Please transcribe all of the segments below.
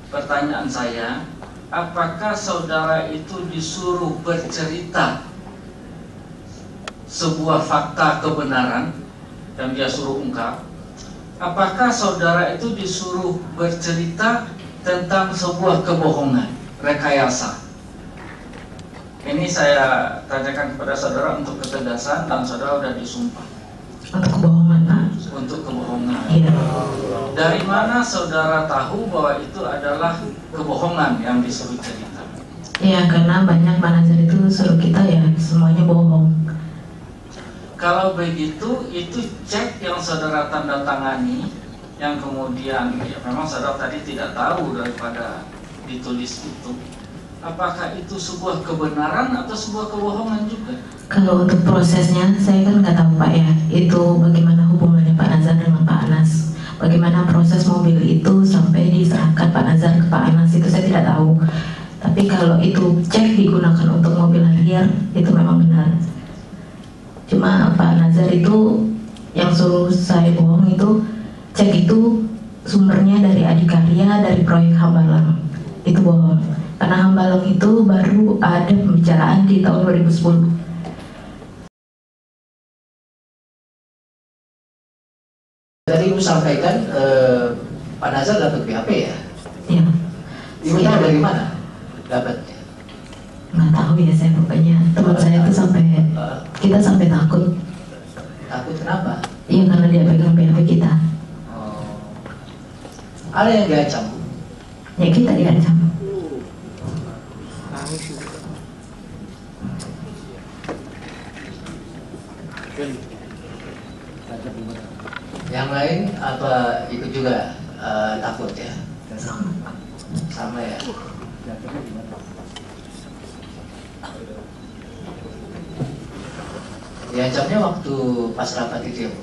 pertanyaan saya, apakah saudara itu disuruh bercerita sebuah fakta kebenaran yang dia suruh ungkap? Apakah saudara itu disuruh bercerita tentang sebuah kebohongan, rekayasa? Ini saya tanyakan kepada saudara untuk ketegasan, dan saudara sudah disumpah. Untuk kebohongan, Pak? Untuk kebohongan. Iya. Dari mana saudara tahu bahwa itu adalah kebohongan yang disuruh cerita? Iya, karena banyak Pak Nazar itu suruh kita ya semuanya bohong. Kalau begitu, itu cek yang saudara tanda tangani, yang kemudian ya memang saudara tadi tidak tahu daripada ditulis itu. Apakah itu sebuah kebenaran atau sebuah kebohongan juga? Kalau untuk prosesnya, saya kan nggak tahu Pak ya, itu bagaimana hubungannya Pak Nazar dengan Pak Anas. Bagaimana proses mobil itu sampai diserahkan Pak Nazar ke Pak Anas, itu saya tidak tahu. Tapi kalau itu cek digunakan untuk mobil Harrier, itu memang benar. Cuma Pak Nazar itu yang suruh saya bohong itu, cek itu sumbernya dari Adikarya, dari proyek Hambalang. Itu bohong. Karena Hambalang itu baru ada pembicaraan di tahun 2010. Tadi Ibu sampaikan Pak Nazar dapat BAP ya? Iya. Ibu tahu dari mana dapatnya? Nggak tahu ya saya, pokoknya teman saya itu sampai kita sampai takut. Takut kenapa? Iya, karena dia pegang BAP kita. Oh. Ada yang diancam? Ya kita diancam. Yang lain apa ikut juga takut ya? Sama ya? Diancamnya waktu pas rapat itu ya, Bu?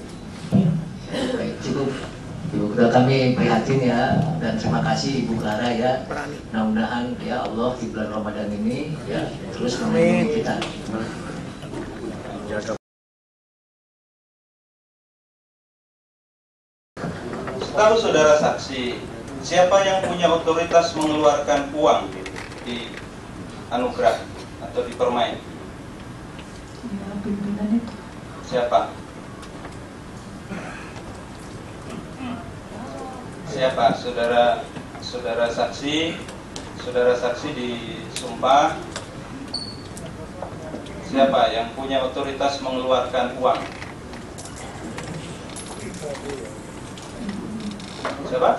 Ya, baik, cukup. Ibu, udah kami prihatin ya, dan terima kasih Ibu Clara ya. Mudah-mudahan ya Allah di bulan Ramadan ini ya terus melindungi kita. Tahu saudara saksi, siapa yang punya otoritas mengeluarkan uang di anugerah atau di permain? Siapa? Siapa? Saudara saksi disumpah. Siapa yang punya otoritas mengeluarkan uang? Siapa?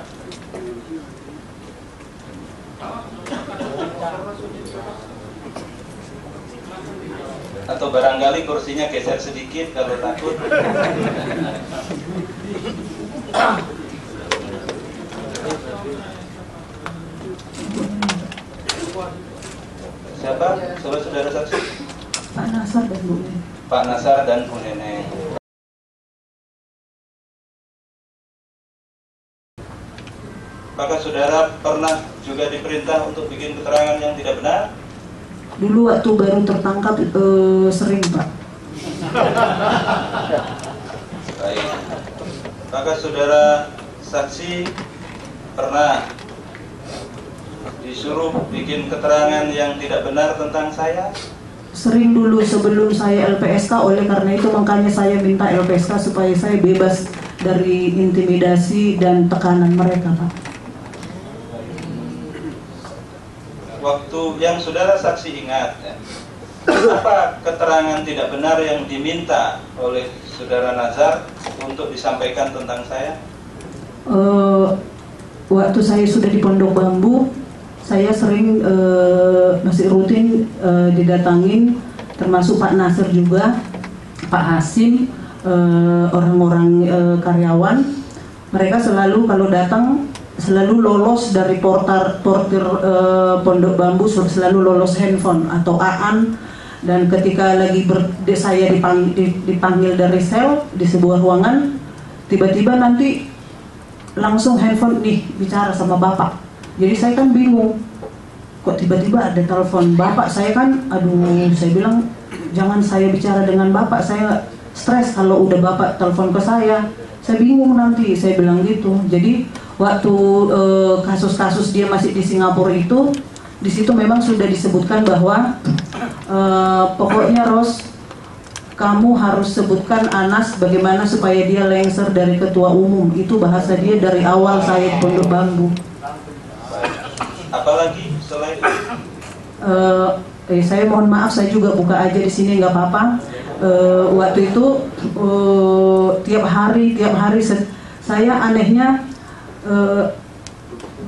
Atau barangkali kursinya geser sedikit kalau takut. Siapa? Saudara saksi? Pak Nasar dan Bu Neneng. Pak Nasar dan Bu Neneng. Apakah saudara pernah juga diperintah untuk bikin keterangan yang tidak benar? Dulu waktu baru tertangkap sering Pak. Baik. Apakah saudara saksi pernah disuruh bikin keterangan yang tidak benar tentang saya? Sering dulu sebelum saya LPSK, oleh karena itu makanya saya minta LPSK supaya saya bebas dari intimidasi dan tekanan mereka Pak. Waktu yang saudara saksi ingat ya, apa keterangan tidak benar yang diminta oleh saudara Nazar untuk disampaikan tentang saya? Waktu saya sudah di Pondok Bambu, saya sering masih rutin didatangin, termasuk Pak Nasir juga, Pak Hasim, orang-orang karyawan. Mereka selalu kalau datang selalu lolos dari portir Pondok Bambu, selalu lolos handphone atau AAN. Dan ketika lagi saya dipanggil dari sel di sebuah ruangan, tiba-tiba nanti langsung handphone nih bicara sama bapak. Jadi saya kan bingung, kok tiba-tiba ada telepon bapak. Saya kan, aduh, saya bilang jangan saya bicara dengan bapak, saya stres kalau udah bapak telepon ke saya bingung nanti, saya bilang gitu. Jadi waktu kasus-kasus dia masih di Singapura itu, di situ memang sudah disebutkan bahwa pokoknya Ros, kamu harus sebutkan Anas bagaimana supaya dia lengser dari ketua umum. Itu bahasa dia dari awal saya di Pondok Bambu. Apalagi selain itu? Saya mohon maaf, saya juga buka aja di sini, nggak apa-apa. Waktu itu tiap hari saya anehnya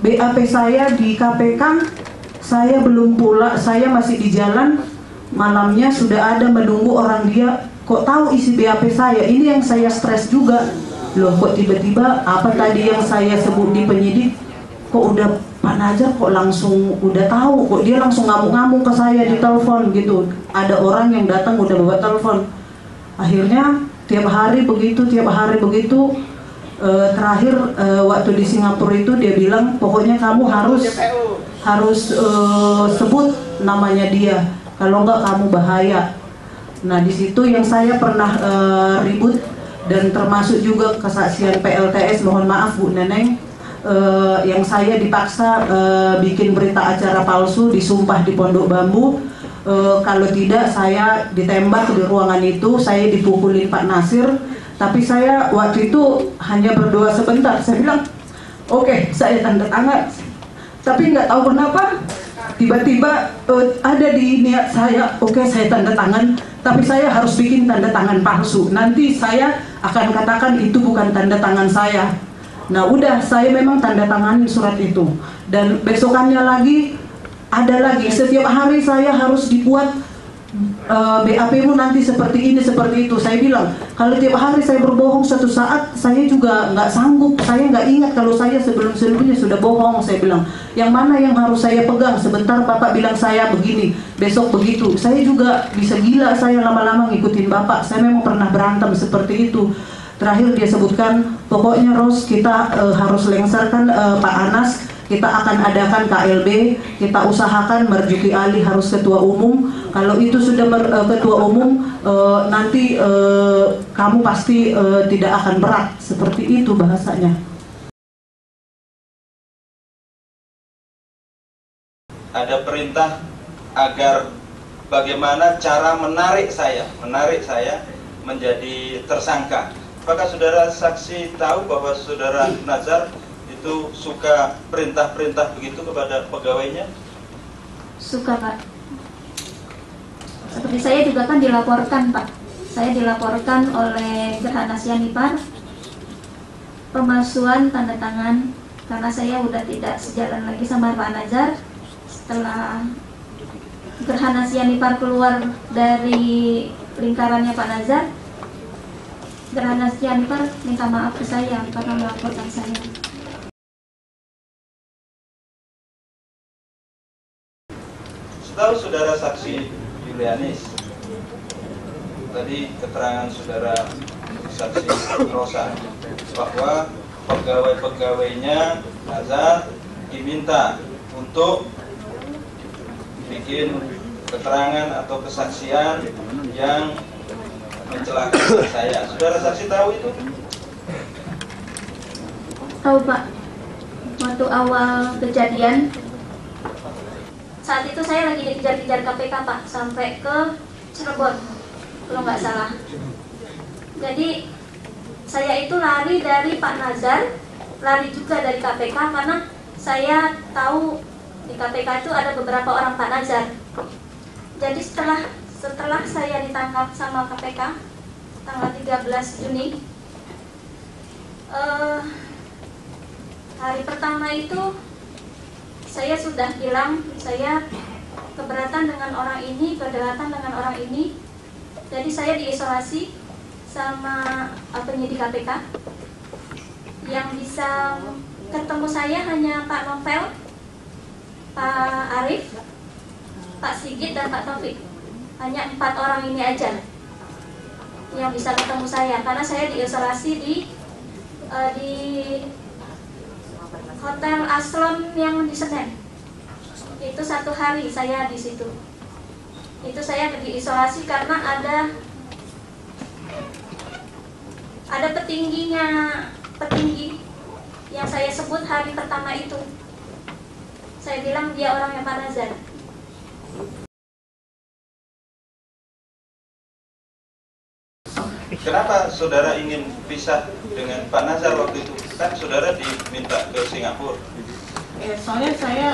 BAP saya di KPK, saya belum pulang, saya masih di jalan. Malamnya sudah ada menunggu orang dia, kok tahu isi BAP saya. Ini yang saya stres juga. Loh, kok tiba-tiba apa tadi yang saya sebut di penyidik, kok udah Pak Nazar kok langsung udah tahu, kok dia langsung ngamuk-ngamuk ke saya di telepon gitu. Ada orang yang datang udah bawa telepon. Akhirnya tiap hari begitu. Terakhir waktu di Singapura itu dia bilang, pokoknya kamu harus sebut namanya dia. Kalau enggak kamu bahaya. Nah di situ yang saya pernah ribut dan termasuk juga kesaksian PLTS, mohon maaf Bu Neneng, yang saya dipaksa bikin berita acara palsu, disumpah di Pondok Bambu. Kalau tidak saya ditembak di ruangan itu, saya dipukulin Pak Nasir. Tapi saya waktu itu hanya berdoa sebentar. Saya bilang, oke, saya tanda tangan. Tapi nggak tahu kenapa tiba-tiba ada di niat saya, oke, saya tanda tangan, tapi saya harus bikin tanda tangan palsu. Nanti saya akan katakan itu bukan tanda tangan saya. Nah udah, saya memang tanda tangan surat itu. Dan besokannya lagi, ada lagi, setiap hari saya harus dibuat BAP-mu nanti seperti ini, seperti itu. Saya bilang, kalau tiap hari saya berbohong, suatu saat saya juga nggak sanggup. Saya nggak ingat kalau saya sebelum-sebelumnya sudah bohong. Saya bilang, yang mana yang harus saya pegang? Sebentar Bapak bilang saya begini, besok begitu. Saya juga bisa gila, saya lama-lama ngikutin Bapak. Saya memang pernah berantem seperti itu. Terakhir dia sebutkan, pokoknya Ros, kita harus lengserkan Pak Anas. Kita akan adakan KLB, kita usahakan Marjuki Ali harus ketua umum. Kalau itu sudah ketua umum, nanti kamu pasti tidak akan berat. Seperti itu bahasanya. Ada perintah agar bagaimana cara menarik saya menjadi tersangka. Apakah saudara saksi tahu bahwa saudara Nazar itu suka perintah-perintah begitu kepada pegawainya? Suka Pak. Seperti saya juga kan dilaporkan Pak. Saya dilaporkan oleh Gerhana Sianipar pemalsuan tanda tangan karena saya udah tidak sejalan lagi sama Pak Nazar. Setelah Gerhana Sianipar keluar dari lingkarannya Pak Nazar, Gerhana Sianipar minta maaf ke saya karena melaporkan saya. Tahu saudara saksi Julianis, tadi keterangan saudara saksi Rosa bahwa pegawai-pegawainya Nazar diminta untuk bikin keterangan atau kesaksian yang mencelakai saya. Saudara saksi tahu itu? Tahu Pak, waktu awal kejadian saat itu saya lagi dikejar-kejar KPK Pak, sampai ke Cirebon kalau nggak salah. Jadi saya itu lari dari Pak Nazar, lari juga dari KPK karena saya tahu di KPK itu ada beberapa orang Pak Nazar. Jadi setelah saya ditangkap sama KPK tanggal 13 Juni, hari pertama itu saya sudah bilang saya keberatan dengan orang ini, keberatan dengan orang ini. Jadi saya diisolasi sama penyidik KPK. Yang bisa ketemu saya hanya Pak Novel, Pak Arif, Pak Sigit, dan Pak Taufik. Hanya 4 orang ini aja yang bisa ketemu saya, karena saya diisolasi di Hotel Aslon yang di Senen. Itu 1 hari saya di situ. Itu saya diisolasi karena ada petinggi yang saya sebut hari pertama itu. Saya bilang dia orangnya Pak Nazar. Kenapa saudara ingin pisah dengan Pak Nazar waktu itu? Kan saudara diminta ke Singapura. Ya, soalnya saya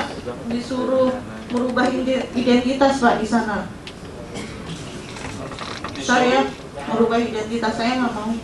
disuruh merubah identitas Pak di sana. Saya merubah identitas, saya nggak mau.